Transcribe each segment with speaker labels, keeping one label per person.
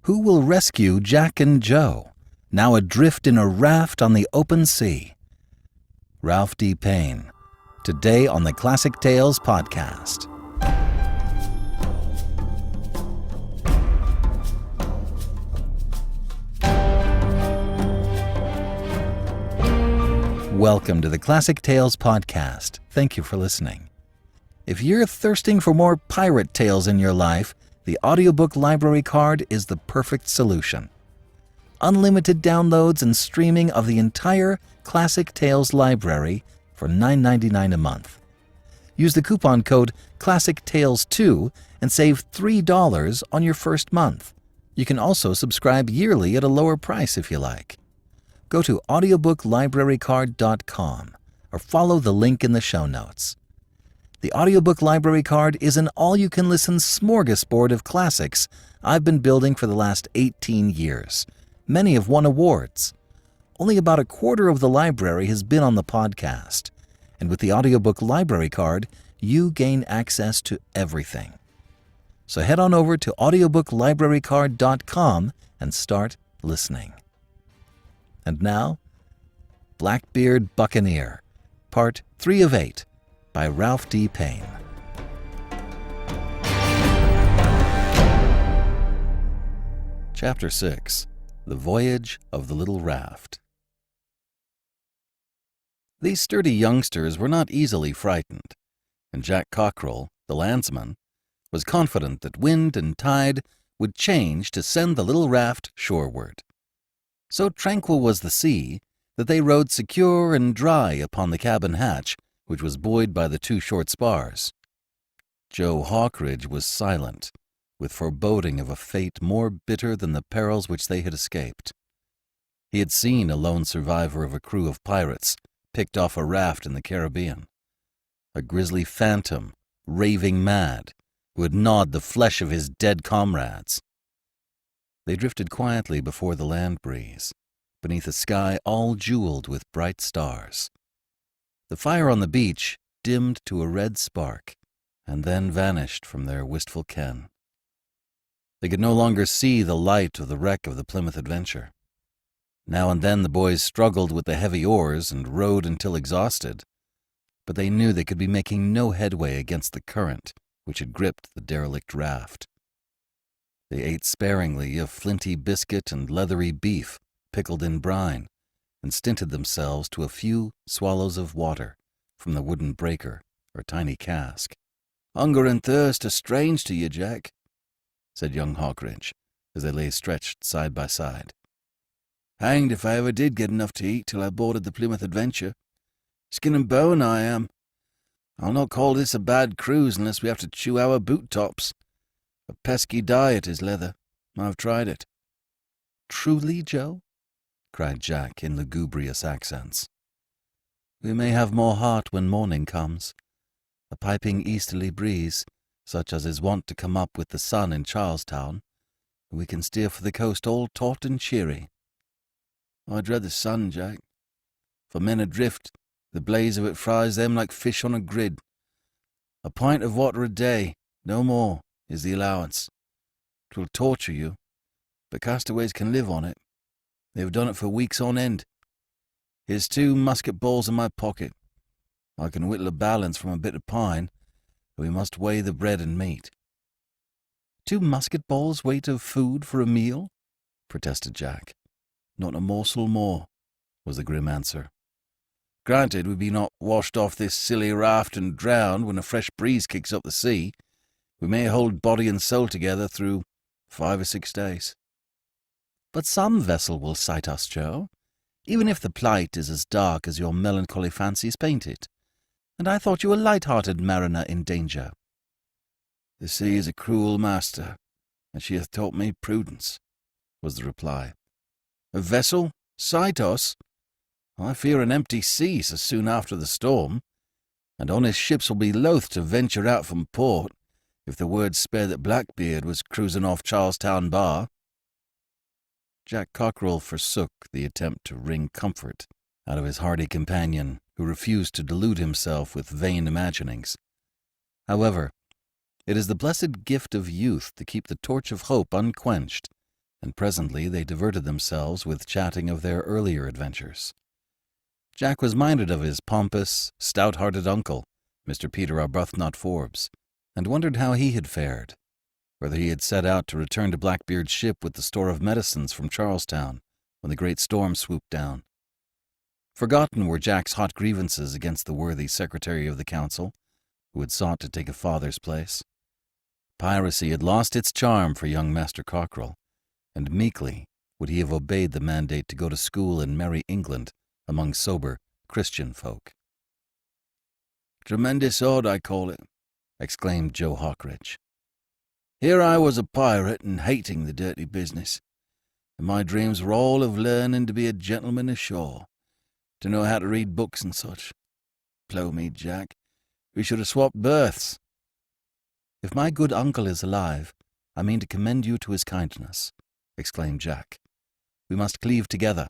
Speaker 1: Who will rescue Jack and Joe, now adrift in a raft on the open sea? Ralph D. Paine, today on the Classic Tales podcast. Welcome to the Classic Tales podcast. Thank you for listening. If you're thirsting for more pirate tales in your life, the Audiobook Library Card is the perfect solution. Unlimited downloads and streaming of the entire Classic Tales library for $9.99 a month. Use the coupon code ClassicTales2 and save $3 on your first month. You can also subscribe yearly at a lower price if you like. Go to audiobooklibrarycard.com or follow the link in the show notes. The Audiobook Library Card is an all-you-can-listen smorgasbord of classics I've been building for the last 18 years. Many have won awards. Only about a quarter of the library has been on the podcast. And with the Audiobook Library Card, you gain access to everything. So head on over to audiobooklibrarycard.com and start listening. And now, Blackbeard Buccaneer, Part 3 of 8, by Ralph D. Paine. Chapter 6. The Voyage of the Little Raft. These sturdy youngsters were not easily frightened, and Jack Cockrell, the landsman, was confident that wind and tide would change to send the little raft shoreward. So tranquil was the sea that they rode secure and dry upon the cabin hatch, which was buoyed by the two short spars. Joe Hawkridge was silent, with foreboding of a fate more bitter than the perils which they had escaped. He had seen a lone survivor of a crew of pirates picked off a raft in the Caribbean, a grisly phantom, raving mad, who had gnawed the flesh of his dead comrades. They drifted quietly before the land breeze, beneath a sky all jeweled with bright stars. The fire on the beach dimmed to a red spark, and then vanished from their wistful ken. They could no longer see the light of the wreck of the Plymouth Adventure. Now and then the boys struggled with the heavy oars and rowed until exhausted, but they knew they could be making no headway against the current which had gripped the derelict raft. They ate sparingly of flinty biscuit and leathery beef pickled in brine, and stinted themselves to a few swallows of water from the wooden breaker or tiny cask. "Hunger and thirst are strange to you, Jack," said young Hawkridge, as they lay stretched side by side. "Hanged if I ever did get enough to eat till I boarded the Plymouth Adventure. Skin and bone I am. I'll not call this a bad cruise unless we have to chew our boot tops. A pesky diet is leather. I've tried it." "Truly, Joe?" cried Jack in lugubrious accents. "We may have more heart when morning comes. A piping easterly breeze, such as is wont to come up with the sun in Charlestown, and we can steer for the coast all taut and cheery." "I dread the sun, Jack. For men adrift, the blaze of it fries them like fish on a grid. A pint of water a day, no more, is the allowance. 'Twill torture you, but castaways can live on it. They've done it for weeks on end. Here's 2 musket balls in my pocket. I can whittle a balance from a bit of pine, but we must weigh the bread and meat." "2 musket balls' weight of food for a meal?" protested Jack. "Not a morsel more," was the grim answer. "Granted, we be not washed off this silly raft and drowned when a fresh breeze kicks up the sea. We may hold body and soul together through 5 or 6 days." "But some vessel will sight us, Joe, even if the plight is as dark as your melancholy fancies paint it. And I thought you a light-hearted mariner in danger." "The sea is a cruel master, and she hath taught me prudence," was the reply. "A vessel sight us? I fear an empty sea so soon after the storm, and honest ships will be loath to venture out from port if the word spare that Blackbeard was cruising off Charlestown Bar." Jack Cockrell forsook the attempt to wring comfort out of his hardy companion, who refused to delude himself with vain imaginings. However, it is the blessed gift of youth to keep the torch of hope unquenched and presently they diverted themselves with chatting of their earlier adventures. Jack was minded of his pompous, stout-hearted uncle, Mr. Peter Arbuthnot Forbes, and wondered how he had fared, whether he had set out to return to Blackbeard's ship with the store of medicines from Charlestown when the great storm swooped down. Forgotten were Jack's hot grievances against the worthy secretary of the council, who had sought to take a father's place. Piracy had lost its charm for young Master Cockerell, and meekly would he have obeyed the mandate to go to school in merry England among sober Christian folk.
Speaker 2: "Tremendous odd, I call it," exclaimed Joe Hawkridge. "Here I was a pirate and hating the dirty business, and my dreams were all of learning to be a gentleman ashore, to know how to read books and such. Blow me, Jack, we should have swapped berths."
Speaker 1: "If my good uncle is alive, I mean to commend you to his kindness," exclaimed Jack. "We must cleave together,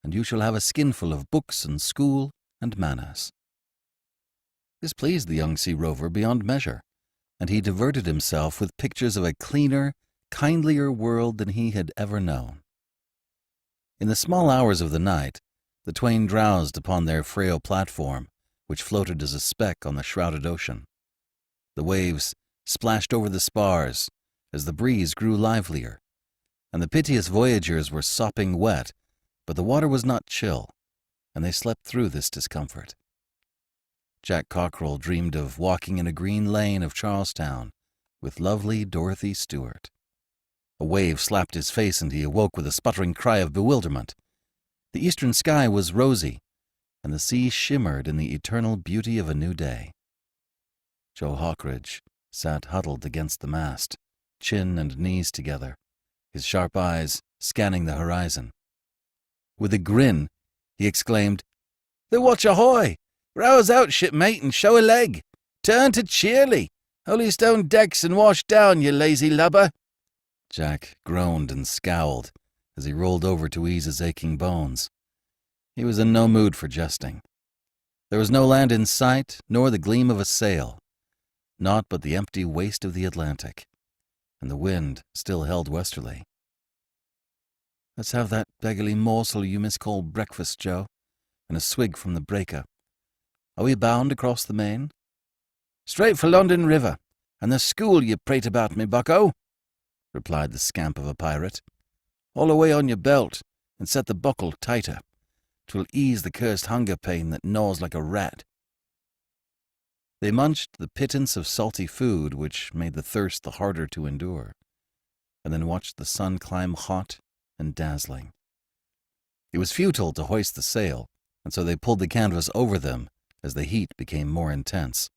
Speaker 1: and you shall have a skinful of books and school and manners." This pleased the young sea rover beyond measure, and he diverted himself with pictures of a cleaner, kindlier world than he had ever known. In the small hours of the night, the twain drowsed upon their frail platform, which floated as a speck on the shrouded ocean. The waves splashed over the spars as the breeze grew livelier, and the piteous voyagers were sopping wet, but the water was not chill, and they slept through this discomfort. Jack Cockerell dreamed of walking in a green lane of Charlestown with lovely Dorothy Stewart. A wave slapped his face, and he awoke with a sputtering cry of bewilderment. The eastern sky was rosy, and the sea shimmered in the eternal beauty of a new day. Joe Hawkridge sat huddled against the mast, chin and knees together, his sharp eyes scanning the horizon. With a grin, he exclaimed, "The watch ahoy! Rouse out, shipmate, and show a leg! Turn to cheerly! Holystone decks and wash down, you lazy lubber!" Jack groaned and scowled as he rolled over to ease his aching bones. He was in no mood for jesting. There was no land in sight, nor the gleam of a sail, naught but the empty waste of the Atlantic, and the wind still held westerly. "Let's have that beggarly morsel you miscall breakfast, Joe, and a swig from the breaker. Are we bound across the main?" "Straight for London River, and the school you prate about me, bucko," replied the scamp of a pirate. "All away on your belt, and set the buckle tighter. 'Twill ease the cursed hunger pain that gnaws like a rat." They munched the pittance of salty food which made the thirst the harder to endure, and then watched the sun climb hot and dazzling. It was futile to hoist the sail, and so they pulled the canvas over them as the heat became more intense.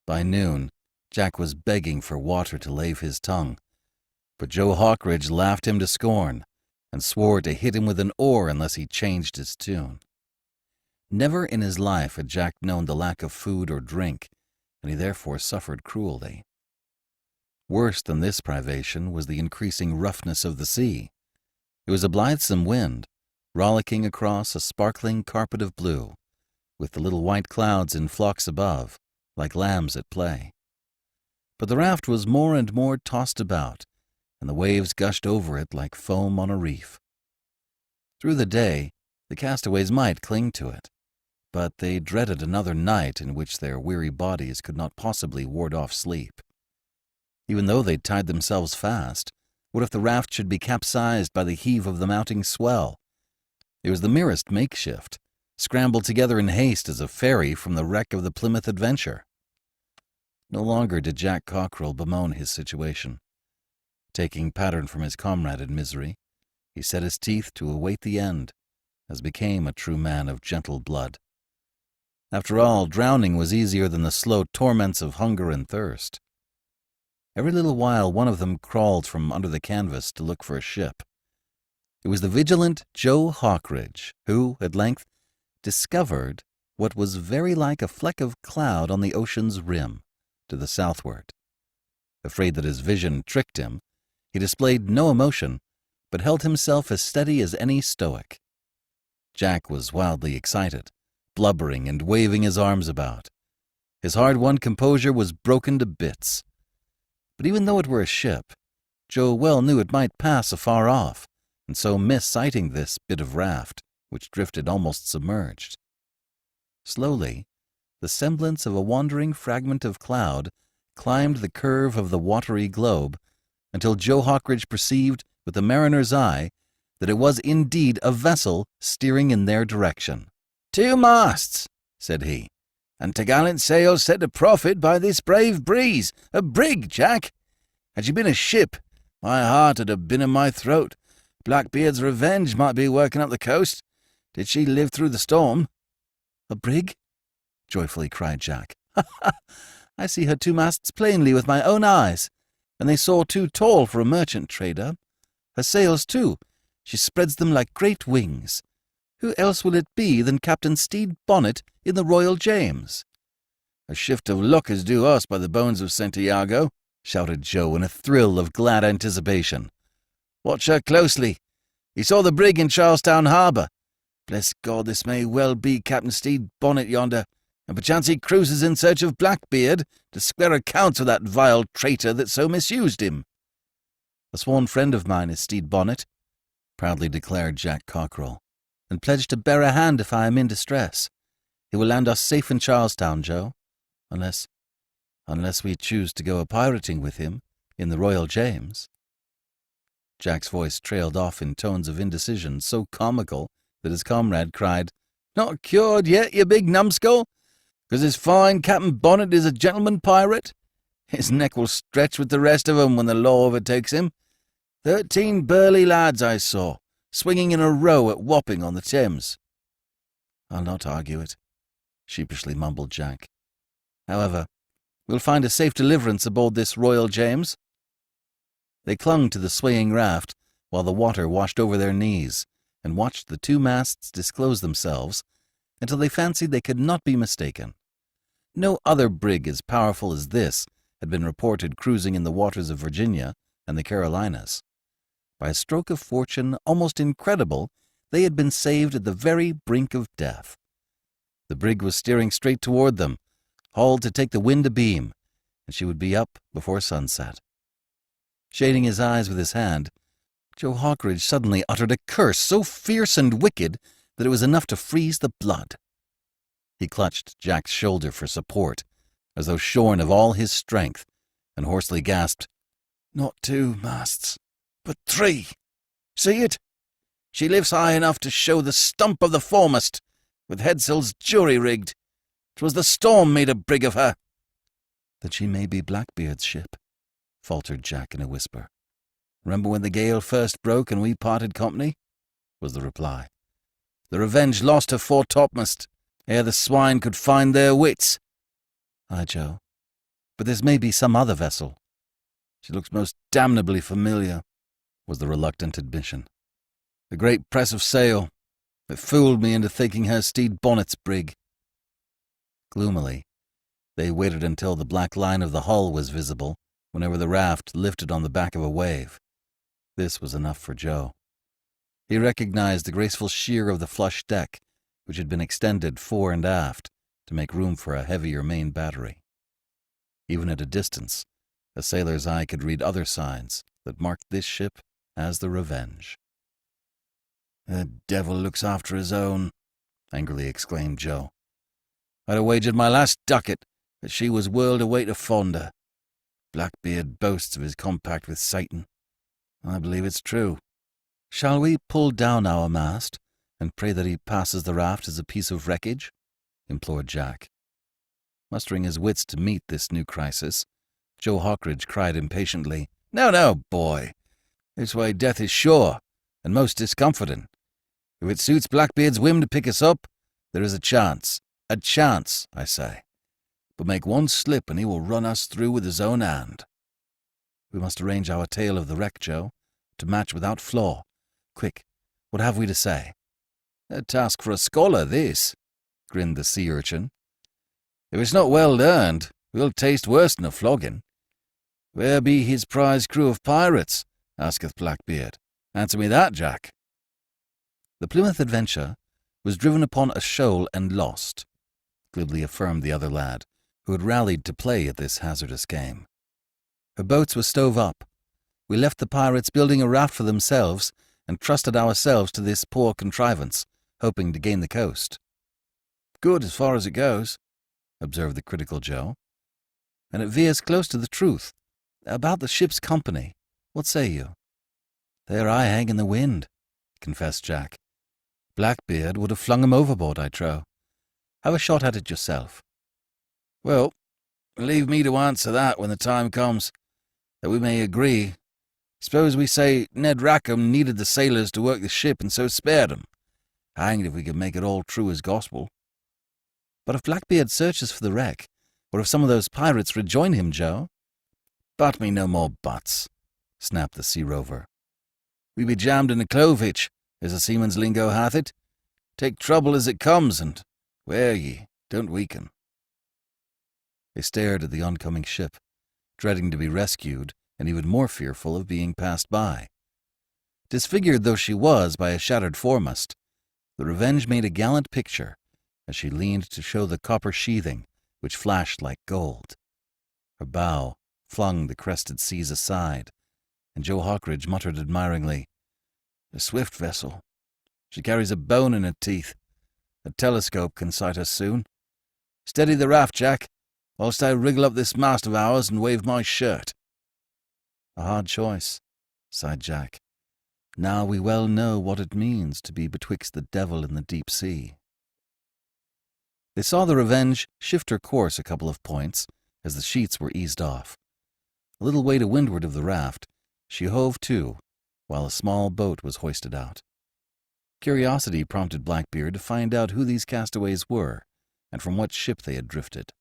Speaker 1: By noon, Jack was begging for water to lave his tongue, but Joe Hawkridge laughed him to scorn and swore to hit him with an oar unless he changed his tune. Never in his life had Jack known the lack of food or drink, and he therefore suffered cruelly. Worse than this privation was the increasing roughness of the sea. It was a blithesome wind, rollicking across a sparkling carpet of blue, with the little white clouds in flocks above, like lambs at play. But the raft was more and more tossed about, and the waves gushed over it like foam on a reef. Through the day, the castaways might cling to it, but they dreaded another night in which their weary bodies could not possibly ward off sleep. Even though they tied themselves fast, what if the raft should be capsized by the heave of the mounting swell? It was the merest makeshift, scrambled together in haste as a ferry from the wreck of the Plymouth Adventure. No longer did Jack Cockerell bemoan his situation. Taking pattern from his comrade in misery, he set his teeth to await the end, as became a true man of gentle blood. After all, drowning was easier than the slow torments of hunger and thirst. Every little while one of them crawled from under the canvas to look for a ship. It was the vigilant Joe Hawkridge who, at length, discovered what was very like a fleck of cloud on the ocean's rim, to the southward. Afraid that his vision tricked him, he displayed no emotion, but held himself as steady as any stoic. Jack was wildly excited, blubbering and waving his arms about. His hard-won composure was broken to bits. But even though it were a ship, Joe well knew it might pass afar off, and so miss sighting this bit of raft, which drifted almost submerged. Slowly, the semblance of a wandering fragment of cloud climbed the curve of the watery globe until Joe Hawkridge perceived with the mariner's eye that it was indeed a vessel steering in their direction. "2 masts," said he, "and t'gallant sails set to profit by this brave breeze. A brig, Jack. Had she been a ship, my heart 'ud have been in my throat. Blackbeard's revenge might be working up the coast. Did she live through the storm?" "A brig?" joyfully cried Jack. "Ha ha! I see her 2 masts plainly with my own eyes, and they soar too tall for a merchant trader. Her sails, too, she spreads them like great wings. Who else will it be than Captain Stede Bonnet in the Royal James?" "A shift of luck is due us by the bones of Santiago," shouted Joe in a thrill of glad anticipation. "Watch her closely. He saw the brig in Charlestown harbour. Bless God, this may well be Captain Stede Bonnet yonder, and perchance he cruises in search of Blackbeard to square accounts with that vile traitor that so misused him." "A sworn friend of mine is Stede Bonnet," proudly declared Jack Cockrell, "and pledged to bear a hand if I am in distress. He will land us safe in Charlestown, Joe, unless we choose to go a-pirating with him in the Royal James." Jack's voice trailed off in tones of indecision so comical that his comrade cried, "Not cured yet, you big numbskull? 'Cause his fine Captain Bonnet is a gentleman pirate? His neck will stretch with the rest of 'em when the law overtakes him. 13 burly lads I saw, swinging in a row at Wapping on the Thames." "I'll not argue it," sheepishly mumbled Jack. "However, we'll find a safe deliverance aboard this Royal James." They clung to the swaying raft while the water washed over their knees, and watched the 2 masts disclose themselves until they fancied they could not be mistaken. No other brig as powerful as this had been reported cruising in the waters of Virginia and the Carolinas. By a stroke of fortune almost incredible, they had been saved at the very brink of death. The brig was steering straight toward them, hauled to take the wind abeam, and she would be up before sunset. Shading his eyes with his hand, Joe Hawkridge suddenly uttered a curse so fierce and wicked that it was enough to freeze the blood. He clutched Jack's shoulder for support, as though shorn of all his strength, and hoarsely gasped, "Not 2 masts, but 3. See it? She lifts high enough to show the stump of the foremast, with headsails jury-rigged. 'Twas the storm made a brig of her." "That she may be Blackbeard's ship," faltered Jack in a whisper. "Remember when the gale first broke and we parted company?" was the reply. "The Revenge lost her foretopmast ere the swine could find their wits." "Aye, Joe, but this may be some other vessel."
Speaker 2: "She looks most damnably familiar," was the reluctant admission. "The great press of sail. It fooled me into thinking her Stede Bonnet's brig."
Speaker 1: Gloomily, they waited until the black line of the hull was visible whenever the raft lifted on the back of a wave. This was enough for Joe. He recognized the graceful sheer of the flush deck, which had been extended fore and aft to make room for a heavier main battery. Even at a distance, a sailor's eye could read other signs that marked this ship as the Revenge.
Speaker 2: "The devil looks after his own,"
Speaker 1: angrily exclaimed Joe.
Speaker 2: "I'd have wagered my last ducat that she was whirled away to Fonda. Blackbeard boasts of his compact with Satan. I believe it's true."
Speaker 1: "Shall we pull down our mast and pray that he passes the raft as a piece of wreckage?" implored Jack. Mustering his wits to meet this new crisis, Joe Hawkridge cried impatiently,
Speaker 2: "No, no, boy. This way death is sure, and most discomforting. If it suits Blackbeard's whim to pick us up, there is a chance. A chance, I say. But make one slip and he will run us through with his own hand."
Speaker 1: "We must arrange our tale of the wreck, Joe, to match without flaw. Quick, what have we to say?"
Speaker 2: "A task for a scholar, this," grinned the sea urchin. "If it's not well learned, we'll taste worse than a flogging. Where be his prize crew of pirates? Asketh Blackbeard. Answer me that, Jack."
Speaker 1: "The Plymouth Adventure was driven upon a shoal and lost," glibly affirmed the other lad, who had rallied to play at this hazardous game. "Her boats were stove up, We left the pirates building a raft for themselves and trusted ourselves to this poor contrivance, hoping to gain the coast."
Speaker 2: "Good as far as it goes," observed the critical Joe.
Speaker 1: "And it veers close to the truth. About the ship's company, what say you?"
Speaker 2: "There I hang in the wind," confessed Jack. "Blackbeard would have flung 'em overboard, I trow.
Speaker 1: Have a shot at it yourself."
Speaker 2: "Well, leave me to answer that when the time comes, that we may agree. Suppose we say Ned Rackham needed the sailors to work the ship and so spared 'em. Hanged if we could make it all true as gospel."
Speaker 1: "But if Blackbeard searches for the wreck, or if some of those pirates rejoin him, Joe?"
Speaker 2: "But me no more buts," snapped the sea rover. "We be jammed in a clove-hitch, as the seaman's lingo hath it. Take trouble as it comes, and ware ye, don't weaken."
Speaker 1: They stared at the oncoming ship, dreading to be rescued and even more fearful of being passed by. Disfigured though she was by a shattered foremast, the Revenge made a gallant picture as she leaned to show the copper sheathing which flashed like gold. Her bow flung the crested seas aside, and Joe Hawkridge muttered admiringly,
Speaker 2: "A swift vessel. She carries a bone in her teeth. A telescope can sight her soon. Steady the raft, Jack, whilst I wriggle up this mast of ours and wave my shirt."
Speaker 1: "A hard choice," sighed Jack. "Now we well know what it means to be betwixt the devil and the deep sea." They saw the Revenge shift her course a couple of points as the sheets were eased off. A little way to windward of the raft, she hove to, while a small boat was hoisted out. Curiosity prompted Blackbeard to find out who these castaways were and from what ship they had drifted.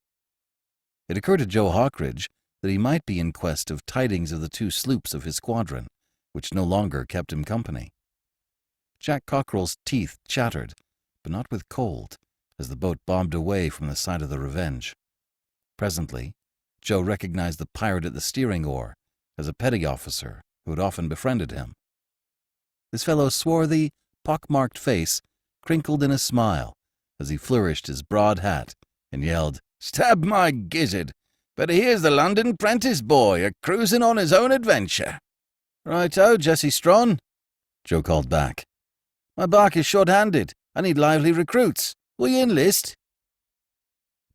Speaker 1: It occurred to Joe Hawkridge that he might be in quest of tidings of the 2 sloops of his squadron, which no longer kept him company. Jack Cockrell's teeth chattered, but not with cold, as the boat bobbed away from the side of the Revenge. Presently, Joe recognized the pirate at the steering oar as a petty officer who had often befriended him. This fellow's swarthy, pock-marked face crinkled in a smile as he flourished his broad hat and yelled,
Speaker 2: "Stab my gizzard! But here's the London prentice boy a-cruising on his own adventure."
Speaker 1: "Right-o, Jesse Strawn," Joe called back. "My bark is short-handed. I need lively recruits. Will you enlist?"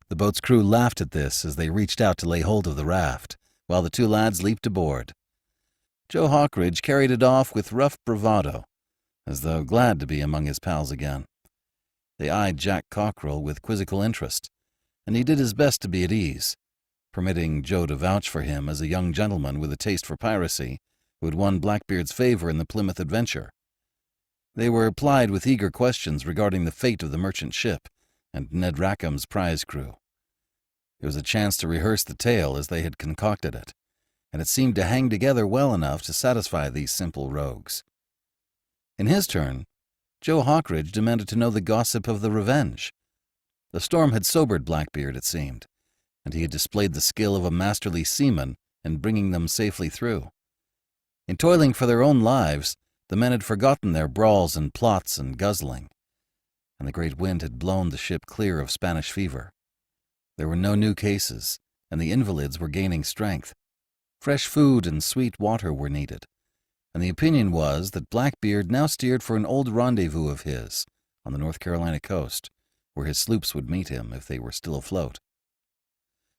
Speaker 1: The boat's crew laughed at this as they reached out to lay hold of the raft, while the 2 lads leaped aboard. Joe Hawkridge carried it off with rough bravado, as though glad to be among his pals again. They eyed Jack Cockrell with quizzical interest, and he did his best to be at ease, permitting Joe to vouch for him as a young gentleman with a taste for piracy who had won Blackbeard's favor in the Plymouth adventure. They were plied with eager questions regarding the fate of the merchant ship and Ned Rackham's prize crew. It was a chance to rehearse the tale as they had concocted it, and it seemed to hang together well enough to satisfy these simple rogues. In his turn, Joe Hawkridge demanded to know the gossip of the Revenge. The storm had sobered Blackbeard, it seemed, and he had displayed the skill of a masterly seaman in bringing them safely through. In toiling for their own lives, the men had forgotten their brawls and plots and guzzling, and the great wind had blown the ship clear of Spanish fever. There were no new cases, and the invalids were gaining strength. Fresh food and sweet water were needed, and the opinion was that Blackbeard now steered for an old rendezvous of his on the North Carolina coast, where his sloops would meet him if they were still afloat.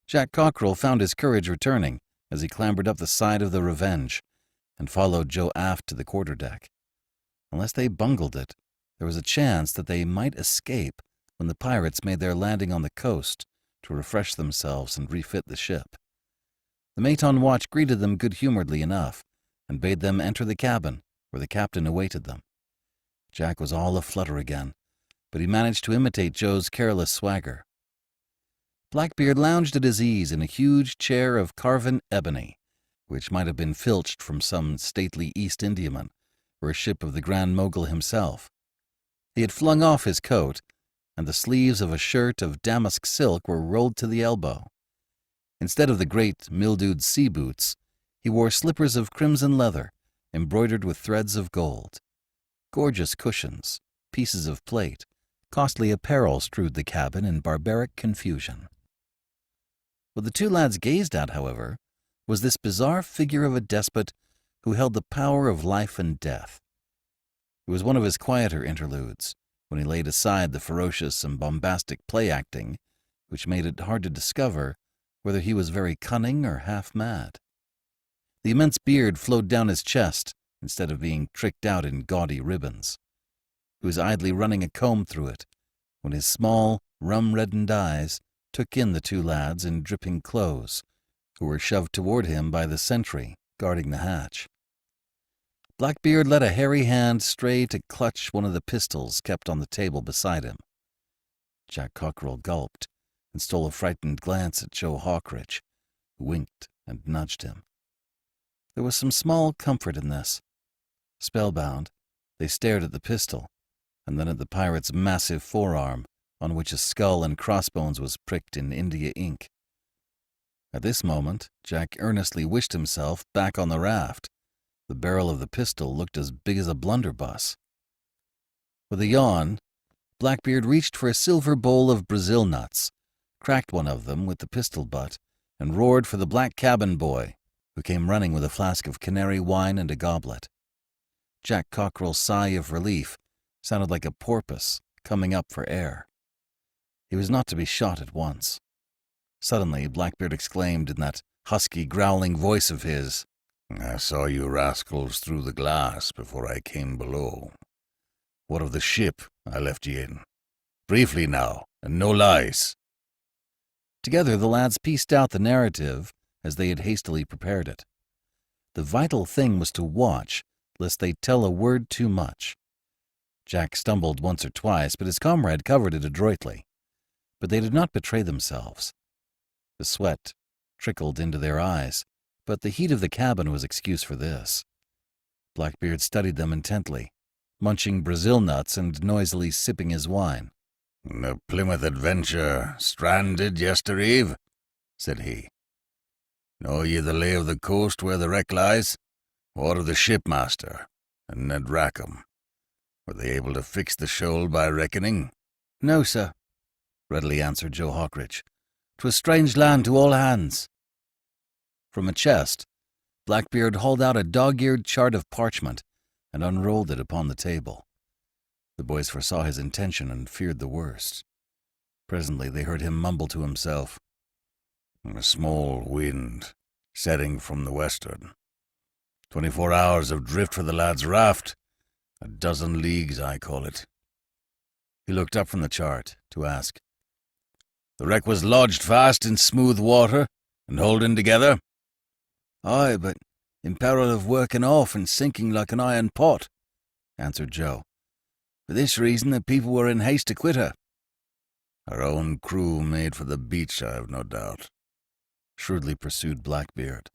Speaker 1: Jack Cockrell found his courage returning as he clambered up the side of the Revenge and followed Joe aft to the quarterdeck. Unless they bungled it, there was a chance that they might escape when the pirates made their landing on the coast to refresh themselves and refit the ship. The mate on watch greeted them good-humoredly enough and bade them enter the cabin, where the captain awaited them. Jack was all aflutter again, but he managed to imitate Joe's careless swagger. Blackbeard lounged at his ease in a huge chair of carven ebony, which might have been filched from some stately East Indiaman or a ship of the Grand Mogul himself. He had flung off his coat, and the sleeves of a shirt of damask silk were rolled to the elbow. Instead of the great, mildewed sea boots, he wore slippers of crimson leather, embroidered with threads of gold. Gorgeous cushions, pieces of plate, costly apparel strewed the cabin in barbaric confusion. What the 2 lads gazed at, however, was this bizarre figure of a despot who held the power of life and death. It was one of his quieter interludes, when he laid aside the ferocious and bombastic play-acting, which made it hard to discover whether he was very cunning or half-mad. The immense beard flowed down his chest instead of being tricked out in gaudy ribbons. He was idly running a comb through it when his small, rum-reddened eyes took in the two lads in dripping clothes, who were shoved toward him by the sentry guarding the hatch. Blackbeard let a hairy hand stray to clutch one of the pistols kept on the table beside him. Jack Cockrell gulped and stole a frightened glance at Joe Hawkridge, who winked and nudged him. There was some small comfort in this. Spellbound, they stared at the pistol, and then at the pirate's massive forearm, on which a skull and crossbones was pricked in India ink. At this moment, Jack earnestly wished himself back on the raft. The barrel of the pistol looked as big as a blunderbuss. With a yawn, Blackbeard reached for a silver bowl of Brazil nuts, cracked one of them with the pistol butt, and roared for the black cabin boy, who came running with a flask of Canary wine and a goblet. Jack Cockrell's sigh of relief sounded like a porpoise coming up for air. He was not to be shot at once. Suddenly, Blackbeard exclaimed in that husky, growling voice of his,
Speaker 2: "I saw you rascals through the glass before I came below. What of the ship I left ye in? Briefly now, and no lies."
Speaker 1: Together the lads pieced out the narrative as they had hastily prepared it. The vital thing was to watch, lest they tell a word too much. Jack stumbled once or twice, but his comrade covered it adroitly. But they did not betray themselves. The sweat trickled into their eyes, but the heat of the cabin was excuse for this. Blackbeard studied them intently, munching Brazil nuts and noisily sipping his wine.
Speaker 2: "The Plymouth Adventure stranded yestereve," said he. "Know ye the lay of the coast where the wreck lies? What of the shipmaster and Ned Rackham? Were they able to fix the shoal by reckoning?"
Speaker 1: "No, sir," readily answered Joe Hawkridge. "'Twas strange land to all hands." From a chest, Blackbeard hauled out a dog-eared chart of parchment and unrolled it upon the table. The boys foresaw his intention and feared the worst. Presently they heard him mumble to himself,
Speaker 2: "A small wind setting from the westward. 24 hours of drift for the lad's raft. 12 leagues, I call it."
Speaker 1: He looked up from the chart to ask,
Speaker 2: "The wreck was lodged fast in smooth water and holding together?"
Speaker 1: "Aye, but in peril of working off and sinking like an iron pot," answered Joe. "For this reason the people were in haste to quit her."
Speaker 2: "Our own crew made for the beach, I have no doubt," shrewdly pursued Blackbeard.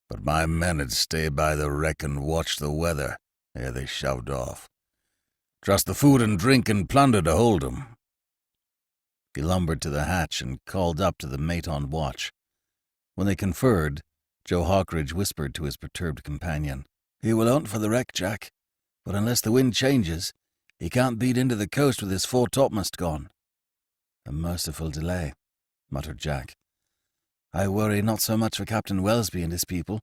Speaker 2: "But my men had stayed by the wreck and watched the weather ere they shoved off. Trust the food and drink and plunder to hold 'em."
Speaker 1: He lumbered to the hatch and called up to the mate on watch. When they conferred, Joe Hawkridge whispered to his perturbed companion, "He will hunt for the wreck, Jack, but unless the wind changes, he can't beat into the coast with his foretopmast gone." "A merciful delay," muttered Jack. "I worry not so much for Captain Welsby and his people.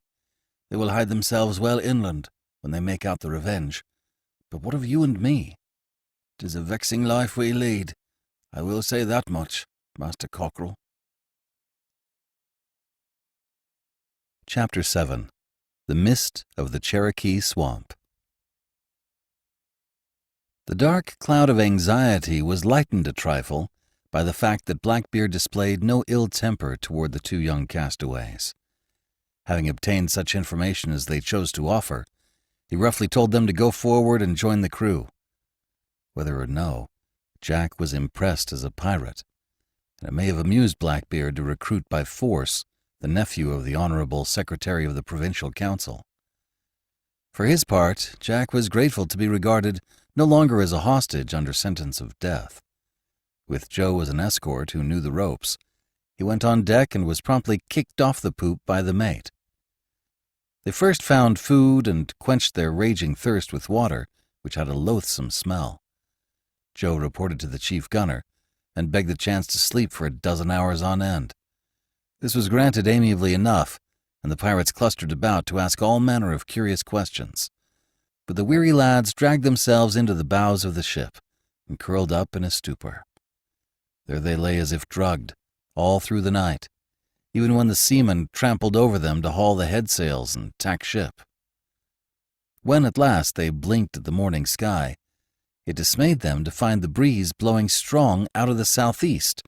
Speaker 1: They will hide themselves well inland when they make out the Revenge. But what of you and me? 'Tis a vexing life we lead, I will say that much, Master Cockrell." Chapter 7. The Mist of the Cherokee Swamp. The dark cloud of anxiety was lightened a trifle by the fact that Blackbeard displayed no ill temper toward the two young castaways. Having obtained such information as they chose to offer, he roughly told them to go forward and join the crew. Whether or no, Jack was impressed as a pirate, and it may have amused Blackbeard to recruit by force the nephew of the Honorable Secretary of the Provincial Council. For his part, Jack was grateful to be regarded no longer as a hostage under sentence of death. With Joe as an escort who knew the ropes, he went on deck and was promptly kicked off the poop by the mate. They first found food and quenched their raging thirst with water, which had a loathsome smell. Joe reported to the chief gunner and begged the chance to sleep for 12 hours on end. This was granted amiably enough, and the pirates clustered about to ask all manner of curious questions. But the weary lads dragged themselves into the bows of the ship and curled up in a stupor. There they lay as if drugged, all through the night, even when the seamen trampled over them to haul the headsails and tack ship. When at last they blinked at the morning sky, it dismayed them to find the breeze blowing strong out of the southeast,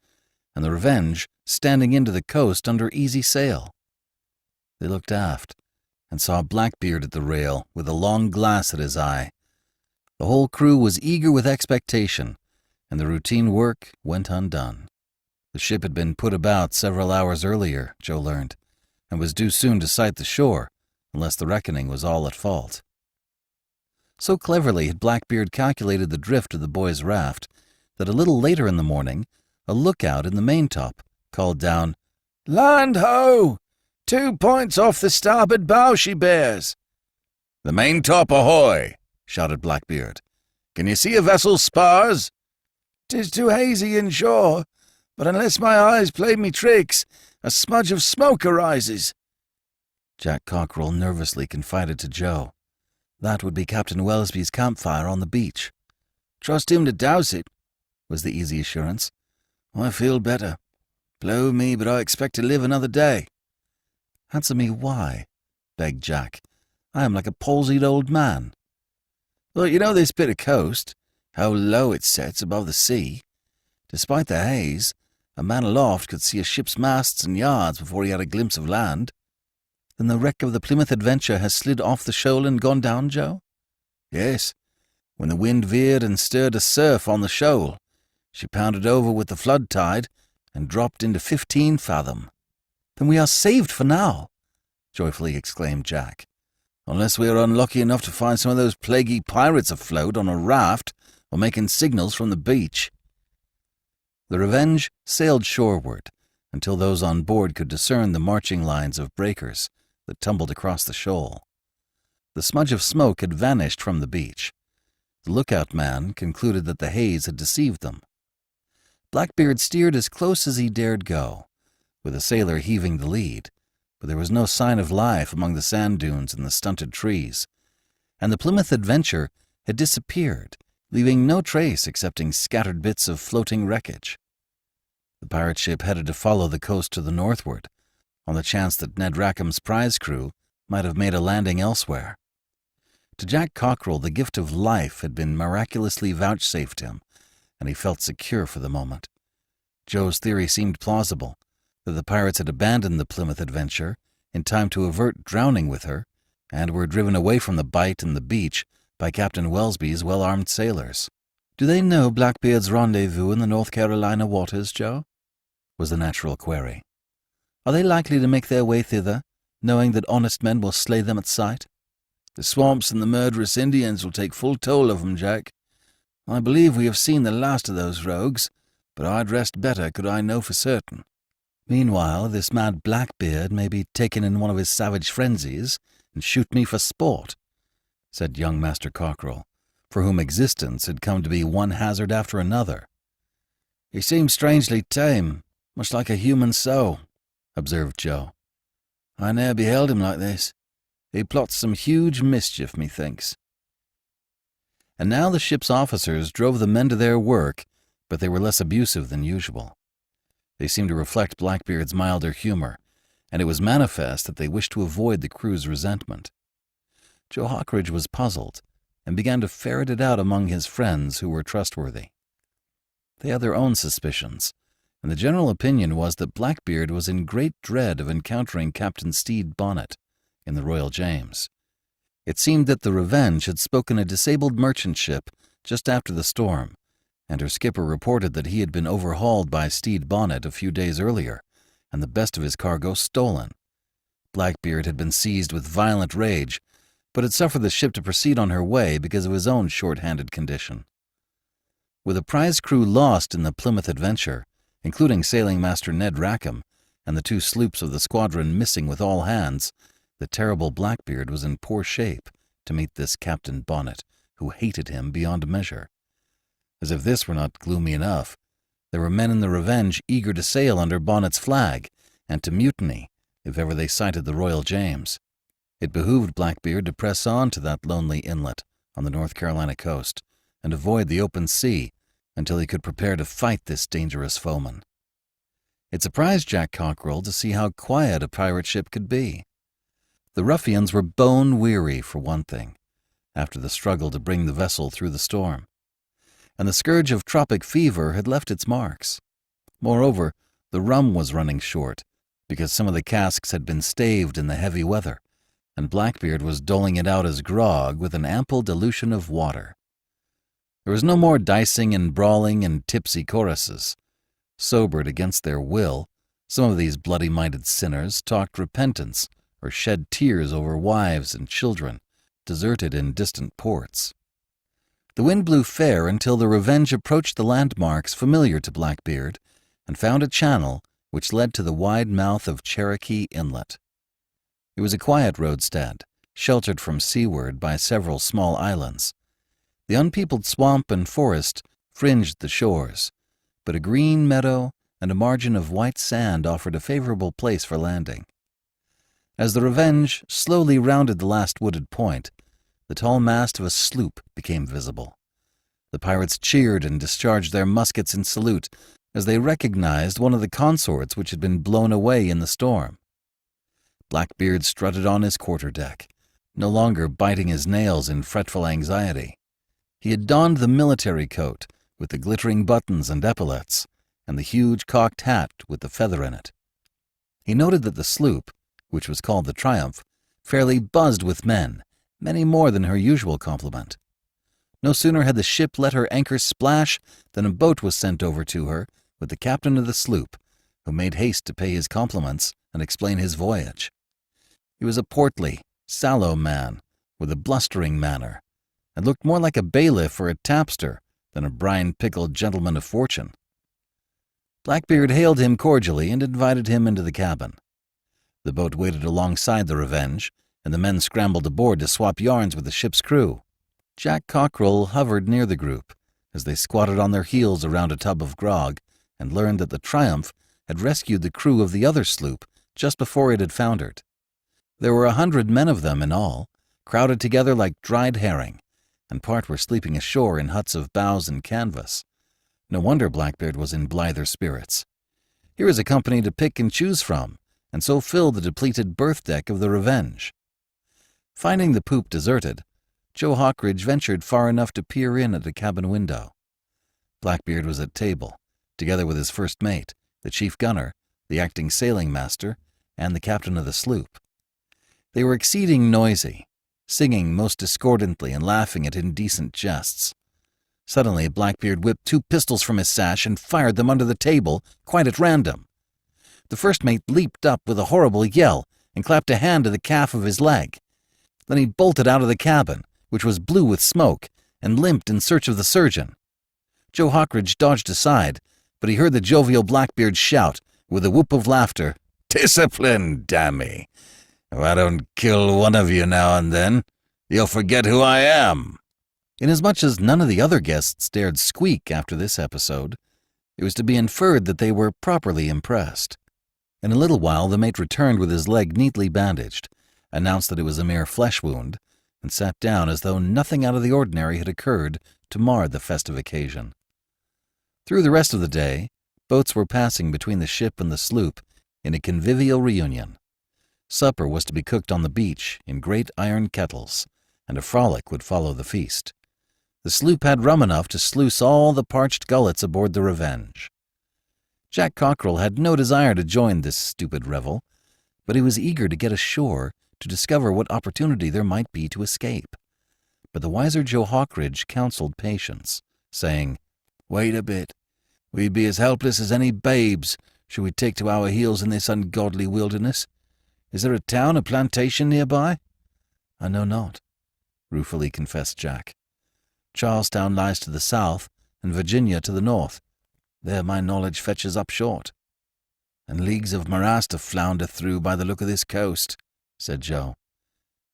Speaker 1: and the Revenge standing into the coast under easy sail. They looked aft, and saw Blackbeard at the rail with a long glass at his eye. The whole crew was eager with expectation, and the routine work went undone. The ship had been put about several hours earlier, Joe learned, and was due soon to sight the shore, unless the reckoning was all at fault. So cleverly had Blackbeard calculated the drift of the boys' raft that a little later in the morning, a lookout in the maintop called down, "Land ho! 2 points off the starboard bow she bears."
Speaker 2: "The maintop ahoy!" shouted Blackbeard. "Can you see a vessel's spars?"
Speaker 3: "'Tis too hazy inshore, but unless my eyes play me tricks, a smudge of smoke arises."
Speaker 1: Jack Cockrell nervously confided to Joe. That would be Captain Welsby's campfire on the beach.
Speaker 3: "Trust him to douse it,"
Speaker 1: was the easy assurance.
Speaker 3: "I feel better. Blow me, but I expect to live another day."
Speaker 1: "Answer me why," begged Jack. "I am like a palsied old man."
Speaker 3: "Well, you know this bit of coast, how low it sets above the sea. Despite the haze, a man aloft could see a ship's masts and yards before he had a glimpse of land."
Speaker 1: "Then the wreck of the Plymouth Adventure has slid off the shoal and gone down, Joe?"
Speaker 3: "Yes. When the wind veered and stirred a surf on the shoal, she pounded over with the flood tide and dropped into 15 fathom.
Speaker 1: "Then we are saved for now," joyfully exclaimed Jack.
Speaker 3: "Unless we are unlucky enough to find some of those plaguey pirates afloat on a raft or making signals from the beach."
Speaker 1: The Revenge sailed shoreward until those on board could discern the marching lines of breakers that tumbled across the shoal. The smudge of smoke had vanished from the beach. The lookout man concluded that the haze had deceived them. Blackbeard steered as close as he dared go, with a sailor heaving the lead, but there was no sign of life among the sand dunes and the stunted trees, and the Plymouth Adventure had disappeared, leaving no trace excepting scattered bits of floating wreckage. The pirate ship headed to follow the coast to the northward, on the chance that Ned Rackham's prize crew might have made a landing elsewhere. To Jack Cockrell, the gift of life had been miraculously vouchsafed him, and he felt secure for the moment. Joe's theory seemed plausible, that the pirates had abandoned the Plymouth Adventure in time to avert drowning with her, and were driven away from the bight and the beach by Captain Welsby's well-armed sailors. "Do they know Blackbeard's rendezvous in the North Carolina waters, Joe?" was the natural query. "Are they likely to make their way thither, knowing that honest men will slay them at sight?"
Speaker 3: "The swamps and the murderous Indians will take full toll of them, Jack. I believe we have seen the last of those rogues, but I'd rest better could I know for certain."
Speaker 1: "Meanwhile, this mad Blackbeard may be taken in one of his savage frenzies and shoot me for sport," said young Master Cockrell, for whom existence had come to be one hazard after another.
Speaker 3: "He seems strangely tame, much like a human soul," observed Joe. "I ne'er beheld him like this. He plots some huge mischief, methinks."
Speaker 1: And now the ship's officers drove the men to their work, but they were less abusive than usual. They seemed to reflect Blackbeard's milder humor, and it was manifest that they wished to avoid the crew's resentment. Joe Hawkridge was puzzled, and began to ferret it out among his friends who were trustworthy. They had their own suspicions, and the general opinion was that Blackbeard was in great dread of encountering Captain Stede Bonnet in the Royal James. It seemed that the Revenge had spoken a disabled merchant ship just after the storm, and her skipper reported that he had been overhauled by Stede Bonnet a few days earlier, and the best of his cargo stolen. Blackbeard had been seized with violent rage, but had suffered the ship to proceed on her way because of his own short-handed condition. With a prize crew lost in the Plymouth Adventure, including Sailing Master Ned Rackham, and the 2 sloops of the squadron missing with all hands, the terrible Blackbeard was in poor shape to meet this Captain Bonnet, who hated him beyond measure. As if this were not gloomy enough, there were men in the Revenge eager to sail under Bonnet's flag, and to mutiny, if ever they sighted the Royal James. It behooved Blackbeard to press on to that lonely inlet on the North Carolina coast and avoid the open sea until he could prepare to fight this dangerous foeman. It surprised Jack Cockrell to see how quiet a pirate ship could be. The ruffians were bone-weary, for one thing, after the struggle to bring the vessel through the storm, and the scourge of tropic fever had left its marks. Moreover, the rum was running short, because some of the casks had been staved in the heavy weather, and Blackbeard was doling it out as grog with an ample dilution of water. There was no more dicing and brawling and tipsy choruses. Sobered against their will, some of these bloody-minded sinners talked repentance or shed tears over wives and children deserted in distant ports. The wind blew fair until the Revenge approached the landmarks familiar to Blackbeard and found a channel which led to the wide mouth of Cherokee Inlet. It was a quiet roadstead, sheltered from seaward by several small islands. The unpeopled swamp and forest fringed the shores, but a green meadow and a margin of white sand offered a favorable place for landing. As the Revenge slowly rounded the last wooded point, the tall mast of a sloop became visible. The pirates cheered and discharged their muskets in salute as they recognized one of the consorts which had been blown away in the storm. Blackbeard strutted on his quarterdeck, no longer biting his nails in fretful anxiety. He had donned the military coat with the glittering buttons and epaulets, and the huge cocked hat with the feather in it. He noted that the sloop, which was called the Triumph, fairly buzzed with men, many more than her usual complement. No sooner had the ship let her anchor splash than a boat was sent over to her with the captain of the sloop, who made haste to pay his compliments and explain his voyage. He was a portly, sallow man with a blustering manner, and looked more like a bailiff or a tapster than a brine-pickled gentleman of fortune. Blackbeard hailed him cordially and invited him into the cabin. The boat waited alongside the Revenge, and the men scrambled aboard to swap yarns with the ship's crew. Jack Cockrell hovered near the group as they squatted on their heels around a tub of grog and learned that the Triumph had rescued the crew of the other sloop just before it had foundered. There were 100 men of them in all, crowded together like dried herring, and part were sleeping ashore in huts of boughs and canvas. No wonder Blackbeard was in blither spirits. Here was a company to pick and choose from, and so fill the depleted berth deck of the Revenge. Finding the poop deserted, Joe Hawkridge ventured far enough to peer in at a cabin window. Blackbeard was at table, together with his first mate, the chief gunner, the acting sailing master, and the captain of the sloop. They were exceeding noisy, singing most discordantly and laughing at indecent jests. Suddenly Blackbeard whipped 2 pistols from his sash and fired them under the table, quite at random. The first mate leaped up with a horrible yell and clapped a hand to the calf of his leg. Then he bolted out of the cabin, which was blue with smoke, and limped in search of the surgeon. Joe Hawkridge dodged aside, but he heard the jovial Blackbeard shout, with a whoop of laughter, "Discipline, damme! If I don't kill one of you now and then, you'll forget who I am." Inasmuch as none of the other guests dared squeak after this episode, it was to be inferred that they were properly impressed. In a little while the mate returned with his leg neatly bandaged, announced that it was a mere flesh wound, and sat down as though nothing out of the ordinary had occurred to mar the festive occasion. Through the rest of the day, boats were passing between the ship and the sloop in a convivial reunion. Supper was to be cooked on the beach in great iron kettles, and a frolic would follow the feast. The sloop had rum enough to sluice all the parched gullets aboard the Revenge. Jack Cockrell had no desire to join this stupid revel, but he was eager to get ashore to discover what opportunity there might be to escape. But the wiser Joe Hawkridge counseled patience, saying, "Wait a bit. We'd be as helpless as any babes should we take to our heels in this ungodly wilderness. Is there a town or plantation nearby?" "I know not," ruefully confessed Jack. "Charlestown lies to the south, and Virginia to the north. There my knowledge fetches up short." "And leagues of morass to flounder through by the look of this coast," said Joe.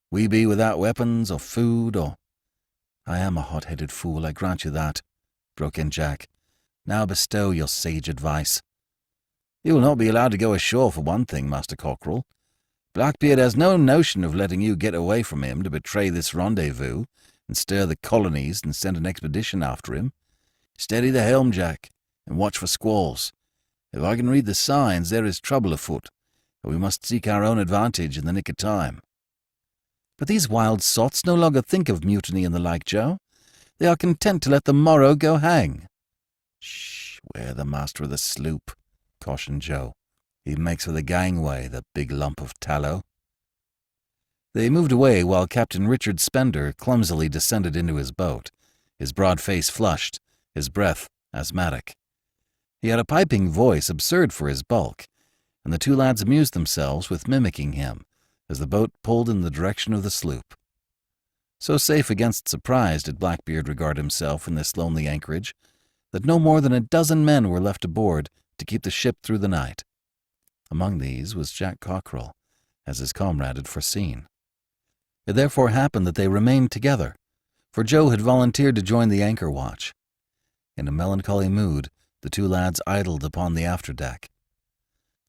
Speaker 1: "We be without weapons or food or—" "I am a hot-headed fool, I grant you that," broke in Jack. "Now bestow your sage advice." "You will not be allowed to go ashore for one thing, Master Cockrell,
Speaker 2: Blackbeard has no notion of letting you get away from him to betray this rendezvous and stir the colonies and send an expedition after him. Steady the helm, Jack, and watch for squalls. If I can read the signs, there is trouble afoot, and we must seek our own advantage in the nick of time."
Speaker 1: "But these wild sots no longer think of mutiny and the like, Joe. They are content to let the morrow go hang."
Speaker 2: "Shh, we're the master of the sloop," cautioned Joe. "He makes for the gangway, the big lump of tallow."
Speaker 1: They moved away while Captain Richard Spender clumsily descended into his boat, his broad face flushed, his breath asthmatic. He had a piping voice absurd for his bulk, and the two lads amused themselves with mimicking him as the boat pulled in the direction of the sloop. So safe against surprise did Blackbeard regard himself in this lonely anchorage that no more than a dozen men were left aboard to keep the ship through the night. Among these was Jack Cockrell, as his comrade had foreseen. It therefore happened that they remained together, for Joe had volunteered to join the anchor watch. In a melancholy mood, the two lads idled upon the afterdeck.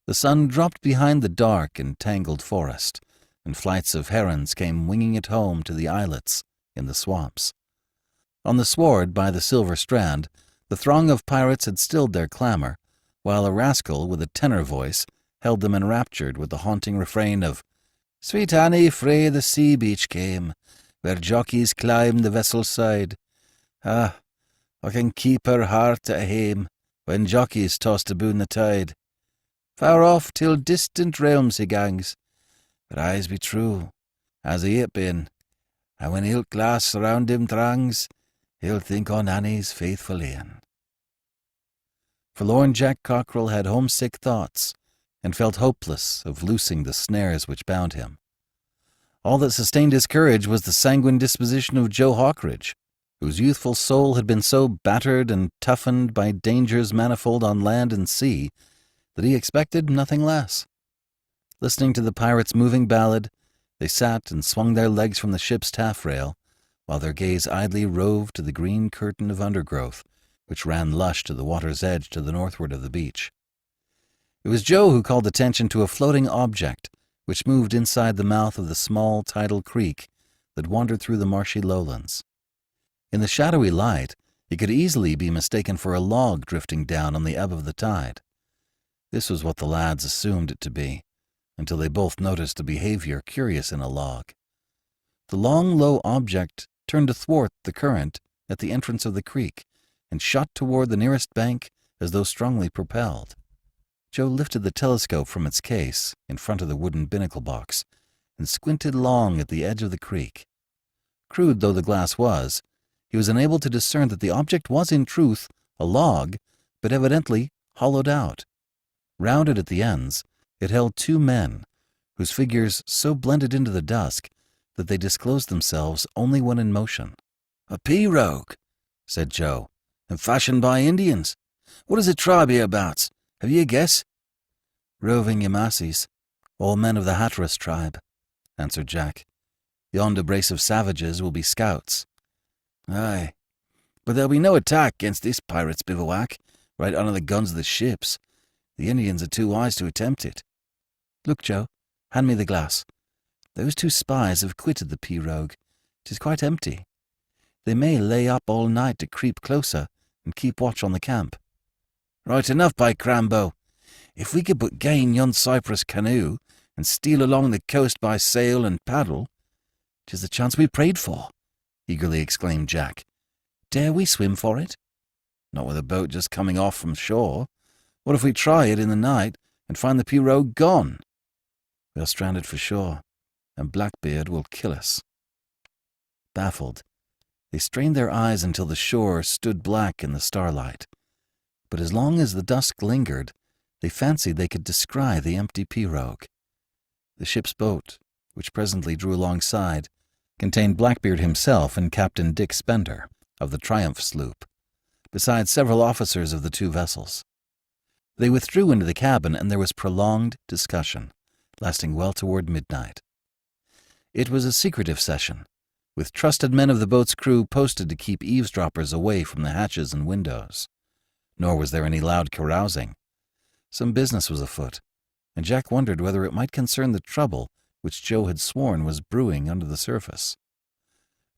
Speaker 1: The sun dropped behind the dark and tangled forest, and flights of herons came winging it home to the islets in the swamps. On the sward by the Silver Strand, the throng of pirates had stilled their clamor, while a rascal with a tenor voice held them enraptured with the haunting refrain of "Sweet Annie frae the sea beach came, where jockeys climbed the vessel's side. Ah, I can keep her heart at hame when jockeys tossed aboon the tide. Far off till distant realms he gangs, but eyes be true, as he yet been, and when ilk glass around him thrangs, he'll think on Annie's faithful ain." Forlorn Jack Cockrell had homesick thoughts, and felt hopeless of loosing the snares which bound him. All that sustained his courage was the sanguine disposition of Joe Hawkridge, whose youthful soul had been so battered and toughened by dangers manifold on land and sea that he expected nothing less. Listening to the pirates' moving ballad, they sat and swung their legs from the ship's taffrail, while their gaze idly roved to the green curtain of undergrowth which ran lush to the water's edge to the northward of the beach. It was Joe who called attention to a floating object which moved inside the mouth of the small tidal creek that wandered through the marshy lowlands. In the shadowy light, it could easily be mistaken for a log drifting down on the ebb of the tide. This was what the lads assumed it to be, until they both noticed a behavior curious in a log. The long, low object turned athwart the current at the entrance of the creek and shot toward the nearest bank as though strongly propelled. Joe lifted the telescope from its case in front of the wooden binnacle box and squinted long at the edge of the creek. Crude though the glass was, he was unable to discern that the object was in truth a log, but evidently hollowed out. Rounded at the ends, it held two men, whose figures so blended into the dusk that they disclosed themselves only when in motion.
Speaker 2: "A pirogue," said Joe, "and fashioned by Indians. What is the tribe hereabouts? Have ye a guess?"
Speaker 1: "Roving Yamassees, all men of the Hatteras tribe," answered Jack. "Yonder brace of savages will be scouts."
Speaker 2: "Aye, but there'll be no attack against this pirate's bivouac, right under the guns of the ships. The Indians are too wise to attempt it."
Speaker 1: "Look, Joe, hand me the glass. Those two spies have quitted the pirogue. 'Tis quite empty. They may lay up all night to creep closer and keep watch on the camp."
Speaker 2: "Right enough, by Crambo. If we could but gain yon cypress canoe and steal along the coast by sail and paddle—"
Speaker 1: "'Tis the chance we prayed for," eagerly exclaimed Jack. "Dare we swim for it?"
Speaker 2: "Not with a boat just coming off from shore. What if we try it in the night and find the pirogue gone?"
Speaker 1: "We are stranded for sure, and Blackbeard will kill us." Baffled, they strained their eyes until the shore stood black in the starlight. But as long as the dusk lingered, they fancied they could descry the empty pirogue. The ship's boat, which presently drew alongside, contained Blackbeard himself and Captain Dick Spender, of the Triumph sloop, besides several officers of the two vessels. They withdrew into the cabin, and there was prolonged discussion, lasting well toward midnight. It was a secretive session, with trusted men of the boat's crew posted to keep eavesdroppers away from the hatches and windows. Nor was there any loud carousing. Some business was afoot, and Jack wondered whether it might concern the trouble which Joe had sworn was brewing under the surface.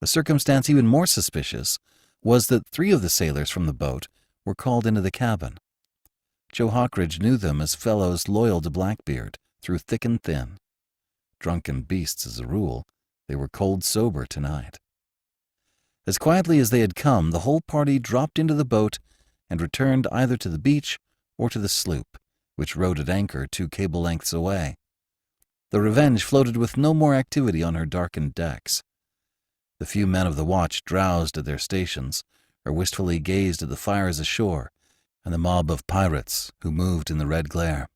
Speaker 1: A circumstance even more suspicious was that 3 of the sailors from the boat were called into the cabin. Joe Hawkridge knew them as fellows loyal to Blackbeard through thick and thin. Drunken beasts as a rule, they were cold sober tonight. As quietly as they had come, the whole party dropped into the boat and returned either to the beach or to the sloop, which rode at anchor 2 cable lengths away. The Revenge floated with no more activity on her darkened decks. The few men of the watch drowsed at their stations or wistfully gazed at the fires ashore and the mob of pirates who moved in the red glare.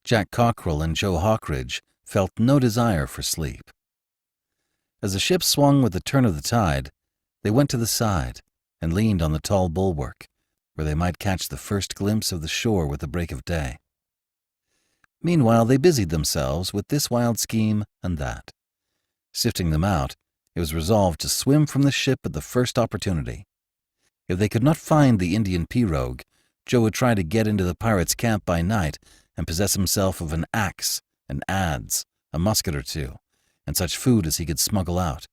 Speaker 1: Jack Cockrell and Joe Hawkridge felt no desire for sleep. As the ship swung with the turn of the tide, they went to the side and leaned on the tall bulwark, where they might catch the first glimpse of the shore with the break of day. Meanwhile, they busied themselves with this wild scheme and that. Sifting them out, it was resolved to swim from the ship at the first opportunity. If they could not find the Indian pirogue, Joe would try to get into the pirates' camp by night and possess himself of an axe, an adze, a musket or 2, and such food as he could smuggle out.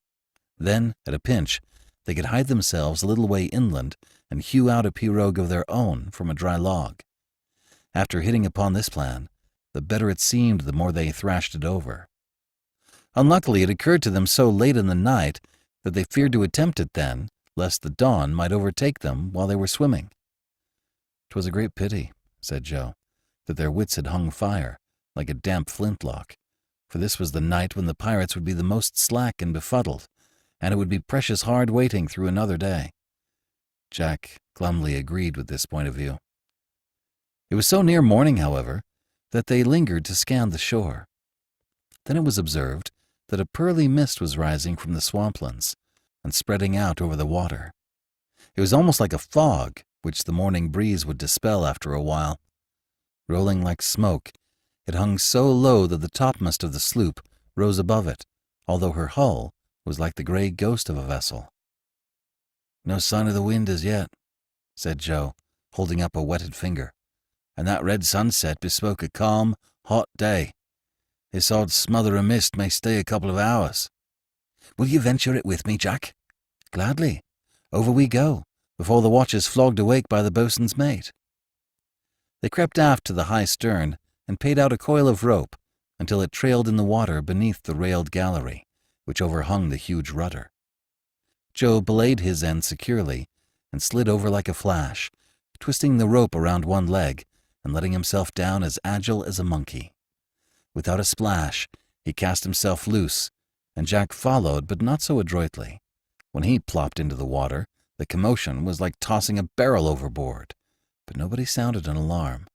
Speaker 1: Then, at a pinch, they could hide themselves a little way inland and hew out a pirogue of their own from a dry log. After hitting upon this plan, the better it seemed the more they thrashed it over. Unluckily, it occurred to them so late in the night that they feared to attempt it then, lest the dawn might overtake them while they were swimming. "'Twas a great pity," said Joe, "that their wits had hung fire, like a damp flintlock, for this was the night when the pirates would be the most slack and befuddled, and it would be precious hard waiting through another day." Jack glumly agreed with this point of view. It was so near morning, however, that they lingered to scan the shore. Then it was observed that a pearly mist was rising from the swamplands and spreading out over the water. It was almost like a fog, which the morning breeze would dispel after a while. Rolling like smoke, it hung so low that the topmast of the sloop rose above it, although her hull was like the gray ghost of a vessel. "No sign of the wind as yet," said Joe, holding up a wetted finger, "and that red sunset bespoke a calm, hot day. This odd smother of mist may stay a couple of hours." "Will you venture it with me, Jack?" "Gladly. Over we go, before the watch is flogged awake by the boatswain's mate." They crept aft to the high stern and paid out a coil of rope until it trailed in the water beneath the railed gallery, which overhung the huge rudder. Joe belayed his end securely and slid over like a flash, twisting the rope around one leg and letting himself down as agile as a monkey. Without a splash, he cast himself loose, and Jack followed, but not so adroitly. When he plopped into the water, the commotion was like tossing a barrel overboard, but nobody sounded an alarm.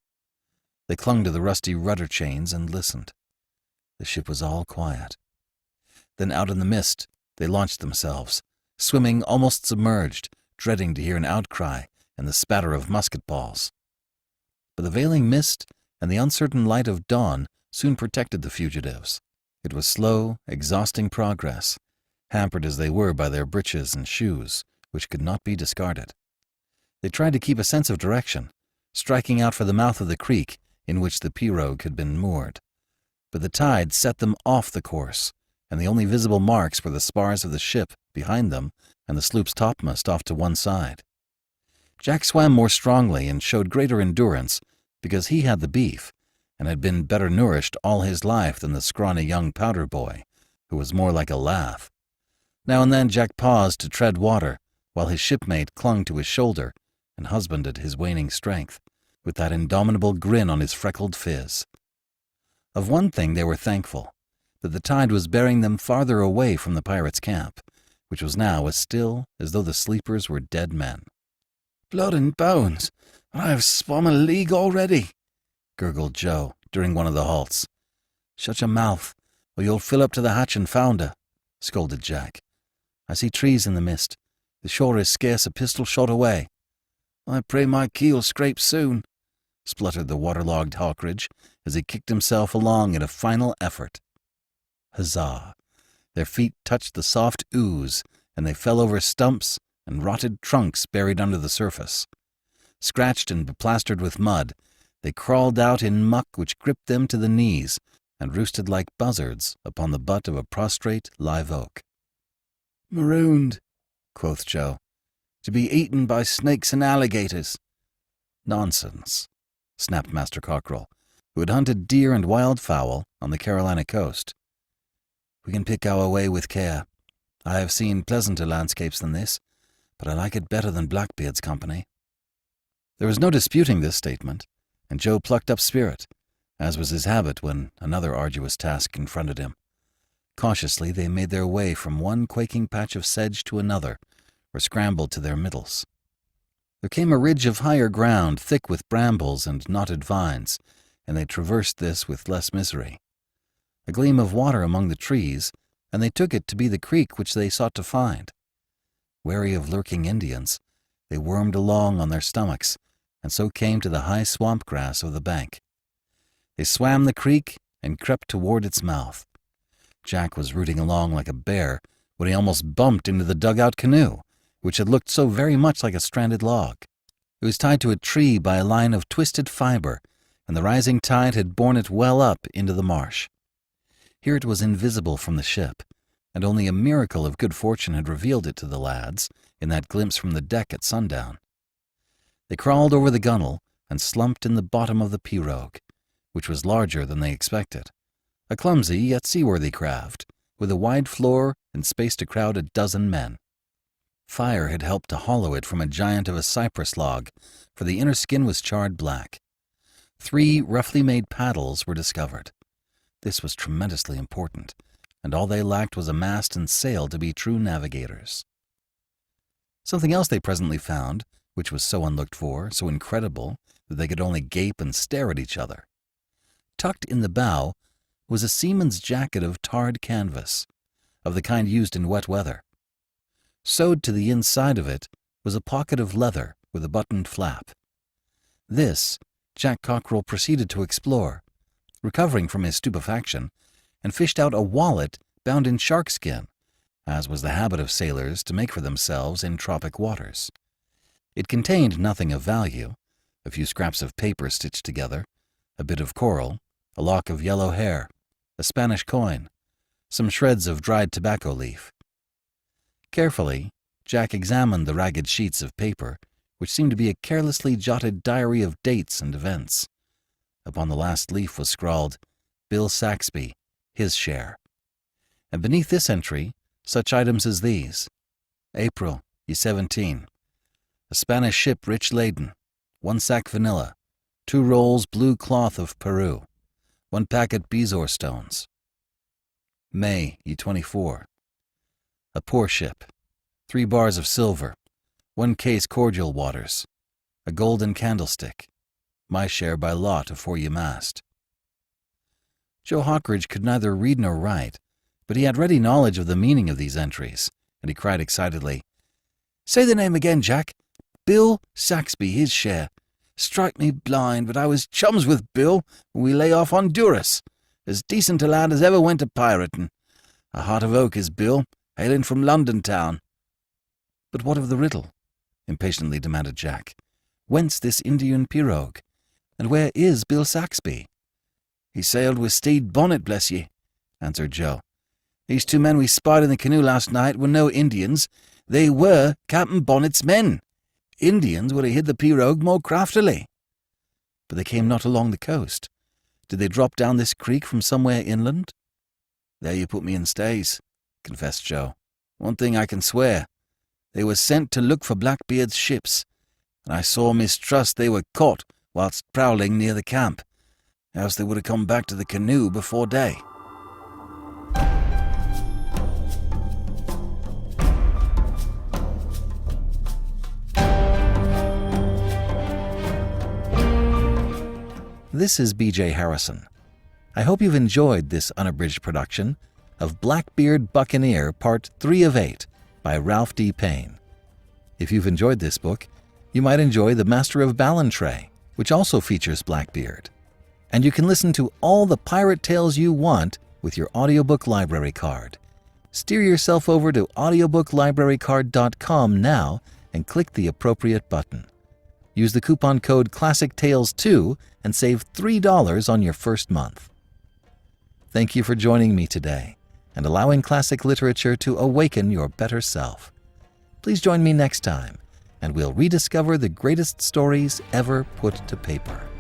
Speaker 1: They clung to the rusty rudder chains and listened. The ship was all quiet. Then out in the mist, they launched themselves, swimming almost submerged, dreading to hear an outcry and the spatter of musket balls. But the veiling mist and the uncertain light of dawn soon protected the fugitives. It was slow, exhausting progress, hampered as they were by their breeches and shoes, which could not be discarded. They tried to keep a sense of direction, striking out for the mouth of the creek in which the pirogue had been moored. But the tide set them off the course, and the only visible marks were the spars of the ship behind them and the sloop's topmast off to one side. Jack swam more strongly and showed greater endurance because he had the beef and had been better nourished all his life than the scrawny young powder boy, who was more like a lath. Now and then Jack paused to tread water, while his shipmate clung to his shoulder and husbanded his waning strength, with that indomitable grin on his freckled phiz. Of one thing they were thankful, that the tide was bearing them farther away from the pirates' camp, which was now as still as though the sleepers were dead men.
Speaker 2: "Blood and bones, I have swum a league already," gurgled Joe during one of the halts.
Speaker 1: "Shut your mouth, or you'll fill up to the hatch and founder," scolded Jack. "I see trees in the mist. The shore is scarce a pistol shot away."
Speaker 2: "I pray my keel scrapes soon," spluttered the waterlogged Hawkridge as he kicked himself along in a final effort.
Speaker 1: Huzzah! Their feet touched the soft ooze, and they fell over stumps and rotted trunks buried under the surface. Scratched and beplastered with mud, They crawled out in muck which gripped them to the knees and roosted like buzzards upon the butt of a prostrate live oak.
Speaker 2: "Marooned," quoth Joe, "to be eaten by snakes and alligators."
Speaker 1: "Nonsense," snapped Master Cockerel, who had hunted deer and wildfowl on the Carolina coast.
Speaker 2: "We can pick our way with care. I have seen pleasanter landscapes than this, but I like it better than Blackbeard's company."
Speaker 1: There was no disputing this statement, and Joe plucked up spirit, as was his habit when another arduous task confronted him. Cautiously they made their way from one quaking patch of sedge to another, or scrambled to their middles. There came a ridge of higher ground thick with brambles and knotted vines, and they traversed this with less misery. A gleam of water among the trees, and they took it to be the creek which they sought to find. Wary of lurking Indians, they wormed along on their stomachs, and so came to the high swamp grass of the bank. They swam the creek and crept toward its mouth. Jack was rooting along like a bear when he almost bumped into the dugout canoe, which had looked so very much like a stranded log. It was tied to a tree by a line of twisted fiber, and the rising tide had borne it well up into the marsh. Here it was invisible from the ship, and only a miracle of good fortune had revealed it to the lads in that glimpse from the deck at sundown. They crawled over the gunwale and slumped in the bottom of the pirogue, which was larger than they expected. A clumsy yet seaworthy craft, with a wide floor and space to crowd a dozen men. Fire had helped to hollow it from a giant of a cypress log, for the inner skin was charred black. 3 roughly made paddles were discovered. This was tremendously important, and all they lacked was a mast and sail to be true navigators. Something else they presently found, which was so unlooked for, so incredible, that they could only gape and stare at each other. Tucked in the bow was a seaman's jacket of tarred canvas, of the kind used in wet weather. Sewed to the inside of it was a pocket of leather with a buttoned flap. This Jack Cockerel proceeded to explore, recovering from his stupefaction, and fished out a wallet bound in sharkskin, as was the habit of sailors to make for themselves in tropic waters. It contained nothing of value, a few scraps of paper stitched together, a bit of coral, a lock of yellow hair, a Spanish coin, some shreds of dried tobacco leaf. Carefully, Jack examined the ragged sheets of paper, which seemed to be a carelessly jotted diary of dates and events. Upon the last leaf was scrawled, "Bill Saxby, his share." And beneath this entry, such items as these: April, ye 17. A Spanish ship rich laden, 1 sack vanilla, 2 rolls blue cloth of Peru, 1 packet bezoar stones. May, ye 24. A poor ship, 3 bars of silver, 1 case cordial waters, a golden candlestick, my share by lot afore ye mast. Joe Hawkridge could neither read nor write, but he had ready knowledge of the meaning of these entries, and he cried excitedly, "Say the name again, Jack. Bill Saxby, his share. Strike me blind, but I was chums with Bill when we lay off Honduras. As decent a lad as ever went a piratin'. A heart of oak is Bill, hailing from London town." "But what of the riddle?" impatiently demanded Jack. "Whence this Indian pirogue? And where is Bill Saxby?"
Speaker 2: "He sailed with Stede Bonnet, bless ye," answered Joe. "These 2 men we spied in the canoe last night were no Indians. They were Captain Bonnet's men. Indians would have hid the pirogue more craftily."
Speaker 1: "But they came not along the coast. Did they drop down this creek from somewhere inland?"
Speaker 2: "There you put me in stays," confessed Joe. "One thing I can swear. They were sent to look for Blackbeard's ships, and I saw mistrust they were caught whilst prowling near the camp, else they would have come back to the canoe before day."
Speaker 1: This is B.J. Harrison. I hope you've enjoyed this unabridged production of Blackbeard Buccaneer Part 3 of 8 by Ralph D. Paine. If you've enjoyed this book, you might enjoy The Master of Ballantrae, which also features Blackbeard. And you can listen to all the pirate tales you want with your Audiobook Library Card. Steer yourself over to audiobooklibrarycard.com now and click the appropriate button. Use the coupon code ClassicTales2 and save $3 on your first month. Thank you for joining me today and allowing classic literature to awaken your better self. Please join me next time, and we'll rediscover the greatest stories ever put to paper.